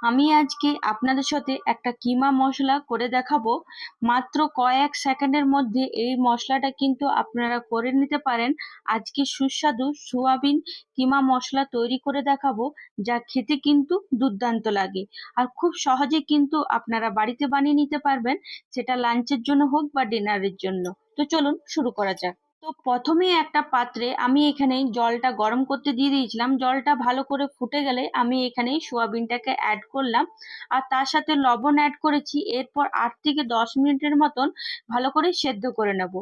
আমি আজকে আপনাদের সাথে একটা কিমা মশলা করে দেখাবো। মাত্র কয়েক সেকেন্ডের মধ্যে এই মশলাটা কিন্তু আপনারা করে নিতে পারেন। আজকে সুস্বাদু সোয়াবিন কিমা মশলা তৈরি করে দেখাবো, যা খেতে কিন্তু দুর্দান্ত লাগে। আর খুব সহজে কিন্তু আপনারা বাড়িতে বানিয়ে নিতে পারবেন, সেটা লাঞ্চের জন্য হোক বা ডিনারের জন্য। তো চলুন শুরু করা যাক। তো প্রথমে একটা পাত্রে আমি এখানে জলটা গরম করতে দিয়ে দিয়েছিলাম। জলটা ভালো করে ফুটে গেলে আমি এখানে সোয়াবিনটাকে অ্যাড করলাম আর তার সাথে লবণ অ্যাড করেছি। এরপর 8 থেকে 10 মিনিটের মতন ভালো করে সেদ্ধ করে নেব।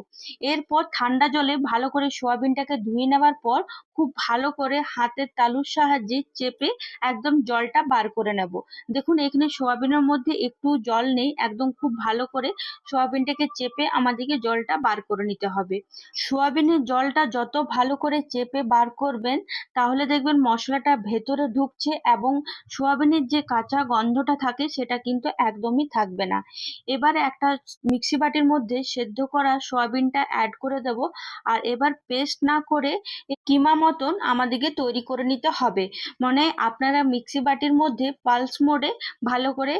এরপর ঠান্ডা জলে ভালো করে সোয়াবিনটাকে ধুয়ে নেওয়ার পর খুব ভালো করে হাতের তালুর সাহায্যে চেপে একদম জলটা বার করে নেব। দেখুন এখানে সোয়াবিনের মধ্যে একটু জল নেই, একদম খুব ভালো করে সোয়াবিনটাকে চেপে আমাদেরকে জলটা বার করে নিতে হবে। সোয়াবিনের জলটা যত ভালো করে চেপে বার করবেন, তাহলে দেখবেন মশলাটা ভেতরে ঢুকছে এবং সোয়াবিনের যে কাঁচা গন্ধটা থাকে সেটা কিন্তু একদমই থাকবে না। এবার একটা মিক্সি বাটির মধ্যে সেদ্ধ করা সোয়াবিনটা অ্যাড করে দেব। আর এবার পেস্ট না করে কিমা মতন আমাদেরকে তৈরি করে নিতে হবে। মানে আপনারা মিক্সি বাটির মধ্যে পালস মোডে ভালো করে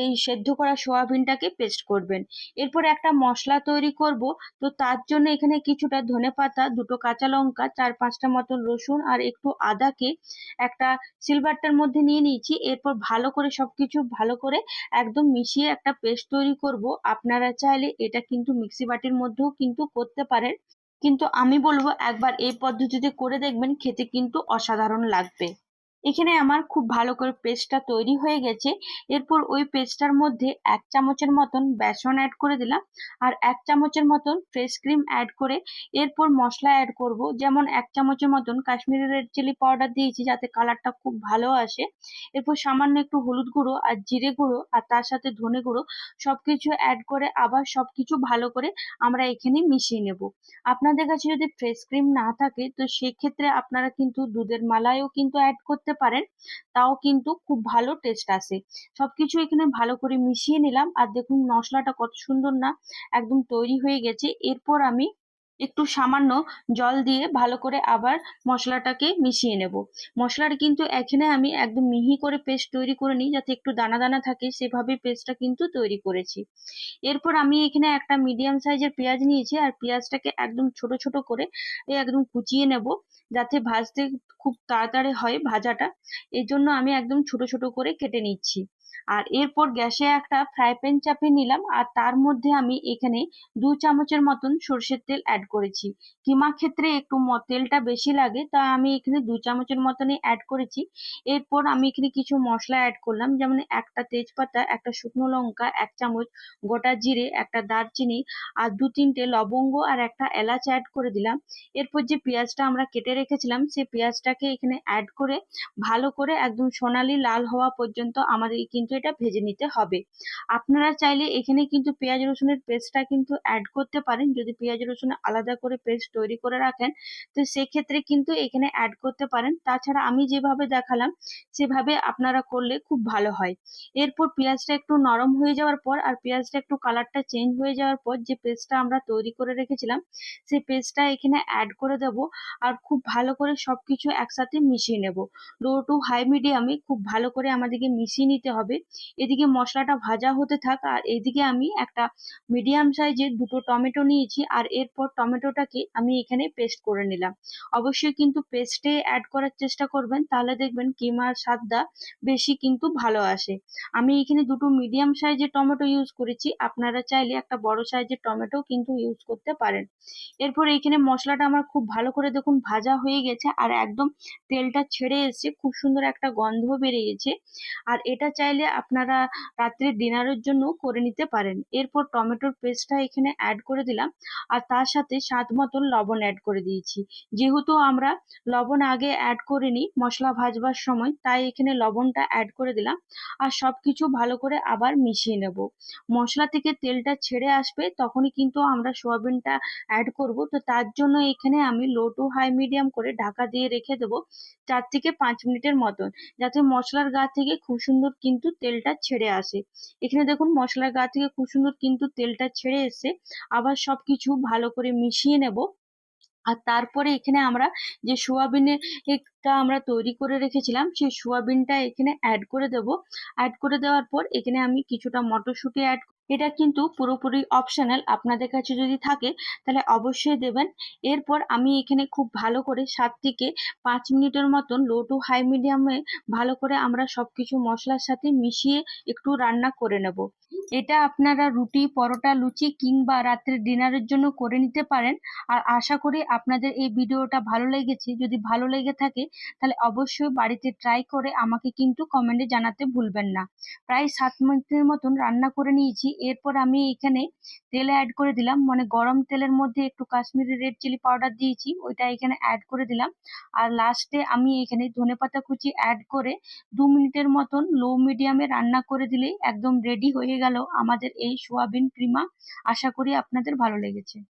এই সেদ্ধ করা সোয়াবিনটাকে পেস্ট করবেন। এরপর একটা মশলা তৈরি করব। তো তার জন্য এখানে কিছুটা ধনেপাতা, দুটো কাঁচা লঙ্কা, 4-5টা মতন রসুন আর একটু আদাকে একটা সিলবারটার মধ্যে নিয়ে নিয়েছি। এরপর ভালো করে সবকিছু ভালো করে একদম মিশিয়ে একটা পেস্ট তৈরি করব। আপনারা চাইলে এটা কিন্তু মিক্সি বাটির মধ্যেও কিন্তু করতে পারেন, কিন্তু আমি বলবো একবার এই পদ্ধতিতে করে দেখবেন, খেতে কিন্তু অসাধারণ লাগবে। এখানে আমার খুব ভালো করে পেস্টটা তৈরি হয়ে গেছে। এরপর ওই পেস্টটার মধ্যে 1 চামচের মতন বেসন অ্যাড করে দিলাম আর 1 চামচের মতন ফ্রেশ ক্রিম অ্যাড করে এরপর মশলা অ্যাড করব। যেমন 1 চামচের মতন কাশ্মীরি রেড চিলি পাউডার দিয়েছি যাতে কালারটা খুব ভালো আসে। এরপর সামান্য একটু হলুদ গুঁড়ো আর জিরে গুঁড়ো আর তার সাথে ধনে গুঁড়ো সবকিছু অ্যাড করে আবার সবকিছু ভালো করে আমরা এখানে মিশিয়ে নেব। আপনাদের কাছে যদি ফ্রেশ ক্রিম না থাকে তো সেক্ষেত্রে আপনারা কিন্তু দুধের মালাইও কিন্তু অ্যাড করতে পারেন, তাও কিন্তু খুব ভালো টেস্ট আসে। সবকিছু এখানে ভালো করে মিশিয়ে নিলাম আর দেখুন মশলাটা কত সুন্দর না একদম তৈরি হয়ে গেছে। এরপর আমি একটু সামান্য জল দিয়ে ভালো করে আবার মশলাটাকে মিশিয়ে নেব। মশলাটা কিন্তু এখানে আমি একদম মিহি করে পেস্ট তৈরি করে নিই, যাতে একটু দানা দানা থাকে সেভাবে পেস্টটা কিন্তু তৈরি করেছি। এরপর আমি এখানে একটা মিডিয়াম সাইজের পেঁয়াজ নিয়েছি আর পেঁয়াজটাকে একদম ছোট ছোট করে একদম কুচিয়ে নেব, যাতে ভাজতে খুব তাড়াতাড়ি হয় ভাজাটা। এই জন্য আমি একদম ছোট ছোট করে কেটে নিচ্ছি। আর এরপর গ্যাসে একটা ফ্রাই প্যান চাপিয়ে নিলাম আর তার মধ্যে আমি এখানে 2 চামচের মতন সর্ষের তেল অ্যাড করেছি। কিমা ক্ষেত্রে একটু তেলটা বেশি লাগে, তা আমি এখানে 2 চামচের মতনই অ্যাড করেছি। এরপর আমি এখানে কিছু মশলা অ্যাড করলাম, যেমন একটা তেজপাতা, একটা শুকনো লঙ্কা, 1 চামচ গোটা জিরে, একটা দারচিনি আর 2-3টে লবঙ্গ আর একটা এলাচ অ্যাড করে দিলাম। এরপর যে পেঁয়াজটা আমরা কেটে রেখেছিলাম সেই পেঁয়াজটাকে এখানে অ্যাড করে ভালো করে একদম সোনালী লাল হওয়া পর্যন্ত আমাদের কিন্তু এটা ভেজে নিতে হবে। আপনারা চাইলে এখানে কিন্তু পেঁয়াজ রসুনের পেস্টটা কিন্তু অ্যাড করতে পারেন। যদি পেঁয়াজ রসুন আলাদা করে পেস্ট তৈরি করে রাখেন তো সেক্ষেত্রে কিন্তু এখানে অ্যাড করতে পারেন। তাছাড়া আমি যেভাবে দেখালাম সেভাবে আপনারা করলে খুব ভালো হয়। এরপর পেঁয়াজটা একটু নরম হয়ে যাওয়ার পর আর পেঁয়াজটা একটু কালারটা চেঞ্জ হয়ে যাওয়ার পর যে পেস্টটা আমরা তৈরি করে রেখেছিলাম সেই পেস্টটা এখানে অ্যাড করে দেব আর খুব ভালো করে সবকিছু একসাথে মিশিয়ে নেব। লো টু হাই মিডিয়ামে খুব ভালো করে আমাদেরকে মিশিয়ে নিতে হবে। এদিকে মশলাটা ভাজা হতে থাক আর এদিকে আমি একটা মিডিয়াম সাইজের দুটো টমেটো নিয়েছি আর এরপর টমেটোটাকে আমি এখানে পেস্ট করে নিলাম। অবশ্যই কিন্তু পেস্টে অ্যাড করার চেষ্টা করবেন, তাহলে দেখবেন কিমার স্বাদটা বেশি কিন্তু ভালো আসে। আমি এখানে দুটো মিডিয়াম সাইজের টমেটো ইউজ করেছি, আপনারা চাইলে একটা বড় সাইজের টমেটো কিন্তু ইউজ করতে পারেন। এরপর এইখানে মশলাটা আমার খুব ভালো করে দেখুন ভাজা হয়ে গেছে আর একদম তেলটা ছেড়ে এসেছে, খুব সুন্দর একটা গন্ধ বেরিয়েছে। আর এটা চাইলে আপনারা রাত্রে ডিনারের জন্য করে নিতে পারেন। এরপর টমেটোর পেস্টটা এখানে অ্যাড করে দিলাম আর তার সাথে স্বাদ মতন লবণ অ্যাড করে দিয়েছি। যেহেতু আমরা লবণ আগে অ্যাড করিনি মশলা ভাজবার সময়, তাই এখানে লবণটা অ্যাড করে দিলাম আর সবকিছু ভালো করে আবার মিশিয়ে নেব। মশলা থেকে তেলটা ছেড়ে আসবে তখনই কিন্তু আমরা সোয়াবিনটা অ্যাড করব। তো তার জন্য এখানে আমি লো টু হাই মিডিয়াম করে ঢাকা দিয়ে রেখে দেবো 4 থেকে 5 মিনিটের মতন, যাতে মশলার গা থেকে খুব সুন্দর কিন্তু তেলটা ছেড়ে আসে। এখানে দেখুন মশলার গা থেকে খুব সুন্দর কিন্তু তেলটা ছেড়ে এসে আবার সবকিছু ভালো করে মিশিয়ে নেব। আর তারপরে এখানে আমরা যে সোয়াবিনের একটা আমরা তৈরি করে রেখেছিলাম সেই সোয়াবিনটা এখানে অ্যাড করে দেব। অ্যাড করে দেওয়ার পর এখানে আমি কিছুটা মটরশুঁটি অ্যাড, এটা কিন্তু পুরোপুরি অপশনাল, আপনাদের কাছে যদি থাকে তাহলে অবশ্যই দেবেন। এরপর আমি এখানে খুব ভালো করে 7 থেকে 5 মিনিটের মতন লো টু হাই মিডিয়ামে ভালো করে আমরা সবকিছু মশলার সাথে মিশিয়ে একটু রান্না করে নেব। এটা আপনারা রুটি, পরোটা, লুচি কিংবা রাত্রের ডিনারের জন্য করে নিতে পারেন। আর আশা করি আপনাদের এই ভিডিওটা ভালো লেগেছে। যদি ভালো লেগে থাকে তাহলে অবশ্যই বাড়িতে ট্রাই করে আমাকে কিন্তু কমেন্টে জানাতে ভুলবেন না। প্রায় 7 মিনিটের মতন রান্না করে নিয়েছি। এরপর আমি এখানে তেল অ্যাড করে দিলাম, মানে গরম তেলের মধ্যে একটু কাশ্মীরি রেড চিলি পাউডার দিয়েছি, ওইটা এখানে অ্যাড করে দিলাম। আর লাস্টে আমি এখানে ধনেপাতা কুচি অ্যাড করে 2 মিনিটের মতন লো মিডিয়ামে রান্না করে দিলেই একদম রেডি হয়ে গেল আমাদের এই সোয়াবিন কিমা। আশা করি আপনাদের ভালো লেগেছে।